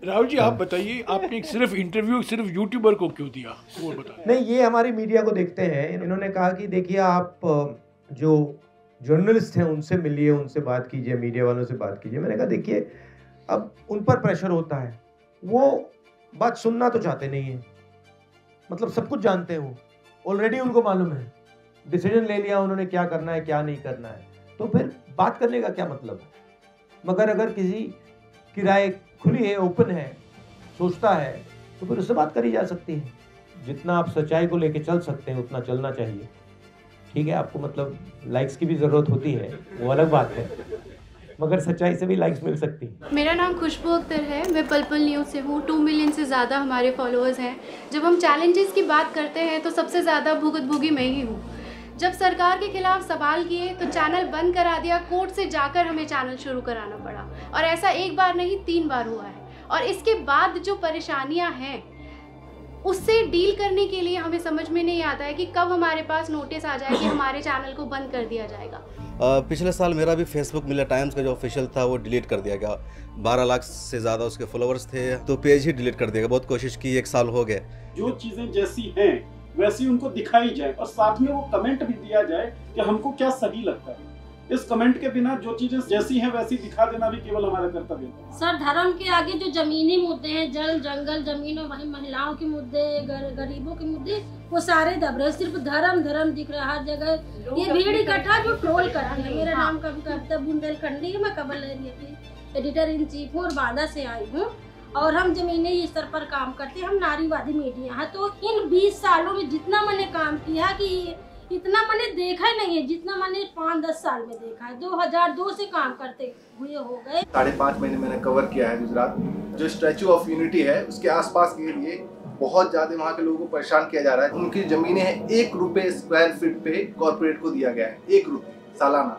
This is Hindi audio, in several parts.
राहुल जी आप बताइए, आपने सिर्फ इंटरव्यू सिर्फ यूट्यूबर को क्यों दिया, वो बताइए। नहीं, ये हमारी मीडिया को देखते हैं। इन्होंने कहा कि देखिए आप जो जर्नलिस्ट हैं उनसे मिलिए, उनसे बात कीजिए, मीडिया वालों से बात कीजिए। मैंने कहा देखिए अब उन पर प्रेशर होता है, वो बात सुनना तो चाहते नहीं है। मतलब सब कुछ जानते हैं, वो ऑलरेडी उनको मालूम है, डिसीजन ले लिया उन्होंने क्या करना है क्या नहीं करना है, तो फिर बात करने का क्या मतलब है। मगर अगर किसी की राय खुली है, ओपन है, सोचता है, तो फिर उससे बात करी जा सकती है। जितना आप सच्चाई को लेके चल सकते हैं उतना चलना चाहिए। ठीक है, आपको मतलब लाइक्स की भी ज़रूरत होती है, वो अलग बात है, मगर सच्चाई से भी लाइक्स मिल सकती है। मेरा नाम खुशबू अख्तर है, मैं पल पल न्यूज़ से हूँ। 2 मिलियन से ज़्यादा हमारे फॉलोअर्स हैं। जब हम चैलेंजेस की बात करते हैं तो सबसे ज़्यादा भुगतभोगी मैं ही हूँ। जब सरकार के खिलाफ सवाल किए तो चैनल बंद करा दिया, कोर्ट से जाकर हमें चैनल शुरू कराना पड़ा, और ऐसा एक बार नहीं 3 बार हुआ है। और इसके बाद जो परेशानियां हैं उससे डील करने के लिए हमें समझ में नहीं आता है कि कब हमारे पास नोटिस आ जाए कि हमारे चैनल को बंद कर दिया जाएगा। पिछले साल मेरा भी फेसबुक मिला टाइम्स का जो ऑफिशियल था वो डिलीट कर दिया गया। 12 लाख से ज़्यादा उसके फॉलोअर्स थे, तो पेज ही डिलीट कर दिया गया। बहुत कोशिश की, 1 साल हो गए। जो चीज़ें जैसी हैं वैसी उनको दिखाई जाए और साथ में वो कमेंट भी दिया जाए कि हमको क्या सही लगता है। इस कमेंट के बिना जो चीजें जैसी हैं वैसी दिखा देना भी केवल हमारा कर्तव्य है। सर, धर्म के आगे जो जमीनी मुद्दे हैं, जल जंगल जमीन और वही महिलाओं के मुद्दे, गरीबों के मुद्दे, वो सारे दब रहे। सिर्फ धर्म धर्म दिख रहा है हर जगह। ये भीड़ इकट्ठा जो ट्रोल करती है। मेरा नाम कविता बुंदेलखंडी है, मैं कमल लहरिया की एडिटर इन चीफ हूँ और बांदा से आई हूँ, और हम जमीनी स्तर पर काम करते हैं। हम नारीवादी मीडिया है। तो इन 20 सालों में जितना मैंने काम किया कि इतना मैंने देखा ही नहीं है जितना मैंने 5-10 साल में देखा है। 2002 से काम करते हुए हो गए। 5.5 महीने मैंने कवर किया है गुजरात। जो स्टैचू ऑफ यूनिटी है उसके आसपास के लिए बहुत ज्यादा वहाँ के लोगों को परेशान किया जा रहा है। उनकी जमीनें हैं 1 रुपए स्क्वायर फीट पे कॉर्पोरेट को दिया गया है, 1 रुपए सालाना।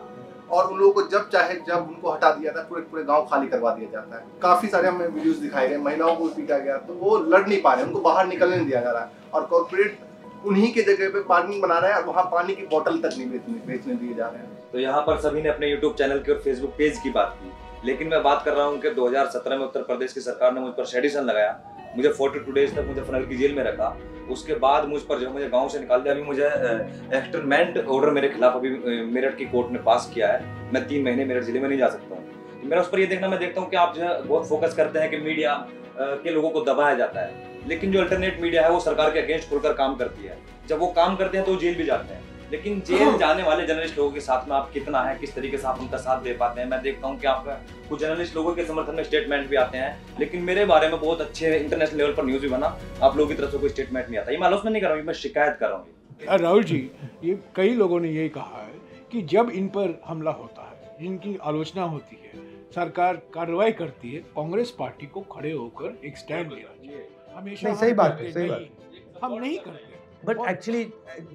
और उन लोगों को जब चाहे जब उनको हटा दिया था, पूरे गांव खाली करवा दिया जाता है। काफी सारे हमें वीडियोस दिखाए गए, महिलाओं को पीटा गया, तो वो लड़ नहीं पा रहे, उनको बाहर निकलने नहीं दिया जा रहा है। और कॉर्पोरेट उन्हीं के जगह पे पार्किंग बना रहा है और वहाँ पानी की बोतल तक नहीं बेचने दिए जा रहे हैं। तो यहाँ पर सभी ने अपने यूट्यूब चैनल की और फेसबुक पेज की बात की, लेकिन मैं बात कर रहा हूँ कि 2017 में उत्तर प्रदेश की सरकार ने मुझ पर सेडिशन लगाया। मुझे 42 डेज तक मुझे फनल की जेल में रखा। उसके बाद मुझ पर जो मुझे गांव से निकाल दिया। अभी मुझे एक्सटर्नमेंट ऑर्डर मेरे खिलाफ अभी मेरठ की कोर्ट ने पास किया है। मैं 3 महीने मेरठ जिले में नहीं जा सकता हूँ। मेरा उस पर ये मैं देखता हूँ कि आप जो है बहुत फोकस करते हैं कि मीडिया के लोगों को दबाया जाता है, लेकिन जो अल्टरनेट मीडिया है वो सरकार के अगेंस्ट खुलकर काम करती है। जब वो काम करते हैं तो जेल भी जाते हैं, लेकिन जेल जाने वाले जर्नलिस्ट लोगों के साथ में आप कितना है, किस तरीके से आप उनका साथ दे पाते हैं। मैं देखता हूँ कि आपका कुछ जर्नलिस्ट लोगों के समर्थन में स्टेटमेंट भी आते हैं, लेकिन मेरे बारे में बहुत अच्छे इंटरनेशनल लेवल पर न्यूज भी बना, आप लोगों की तरफ से कोई स्टेटमेंट नहीं आता। ये मैं आलोचना नहीं कर रहा हूँ, मैं शिकायत कर रहा हूँ। राहुल जी, ये कई लोगों ने यही कहा है कि जब इन पर हमला होता है, इनकी आलोचना होती है, सरकार कार्रवाई करती है, कांग्रेस पार्टी को खड़े होकर एक स्टैंड लेना चाहिए। हमेशा नहीं, सही बात है, सही बात। हम नहीं करते, बट एक्चुअली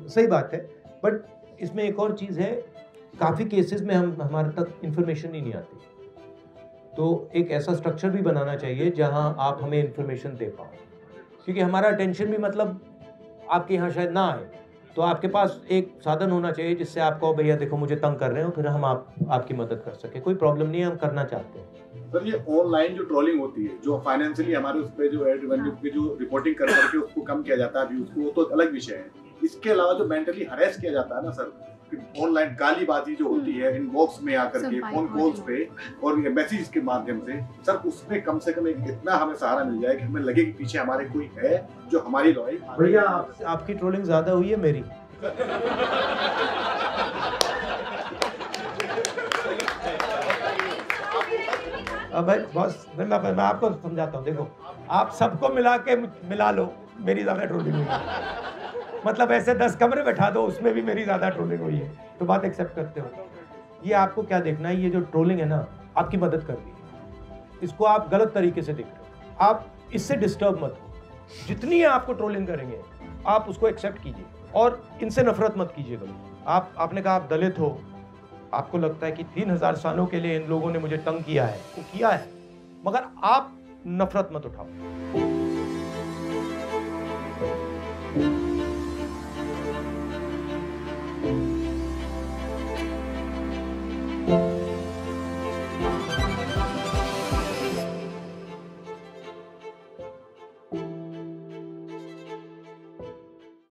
सही बात है। बट इसमें एक और चीज़ है, काफ़ी केसेस में हमारे तक इन्फॉर्मेशन ही नहीं आती, तो एक ऐसा स्ट्रक्चर भी बनाना चाहिए जहां आप हमें इन्फॉर्मेशन दे पाओ, क्योंकि हमारा अटेंशन भी मतलब आपके यहाँ शायद ना आए, तो आपके पास एक साधन होना चाहिए जिससे आप कहो भैया देखो मुझे तंग कर रहे हो, फिर हम आपकी मदद कर सके। कोई प्रॉब्लम नहीं है, हम करना चाहते हैं। सर, ये ऑनलाइन जो ट्रोलिंग होती है, जो फाइनेंशियली हमारे उस पे जो एड रेवेन्यू पे जो रिपोर्टिंग कर करके उसको कम किया जाता है व्यूज को, वो तो अलग विषय है। इसके अलावा जो मेंटली हरेस किया जाता है ना सर, ऑनलाइन गालीबाजी जो होती है इनबॉक्स में आकर के, फोन कॉल्स पे और मैसेज के माध्यम से, सर उसमें कम से कम एक इतना हमें सहारा मिल जाए कि हमें लगे कि पीछे हमारे कोई है जो हमारी लॉयल। भैया आपकी ट्रोलिंग ज्यादा हुई है मेरी। अब बस मैं आपको समझाता हूँ। देखो, आप सबको मिला लो, मेरी ज्यादा ट्रोलिंग हुई है। मतलब ऐसे 10 कमरे बैठा दो, उसमें भी मेरी ज्यादा ट्रोलिंग हुई है, तो बात एक्सेप्ट करते हो। ये आपको क्या देखना है, ये जो ट्रोलिंग है ना, आपकी मदद कर रही है। इसको आप गलत तरीके से देख रहे हो, आप इससे डिस्टर्ब मत हो। जितनी आपको ट्रोलिंग करेंगे आप उसको एक्सेप्ट कीजिए और इनसे नफरत मत कीजिए कभी। आपने कहा आप दलित हो, आपको लगता है कि 3000 सालों के लिए इन लोगों ने मुझे तंग किया है, वो किया है, मगर आप नफरत मत उठाओ।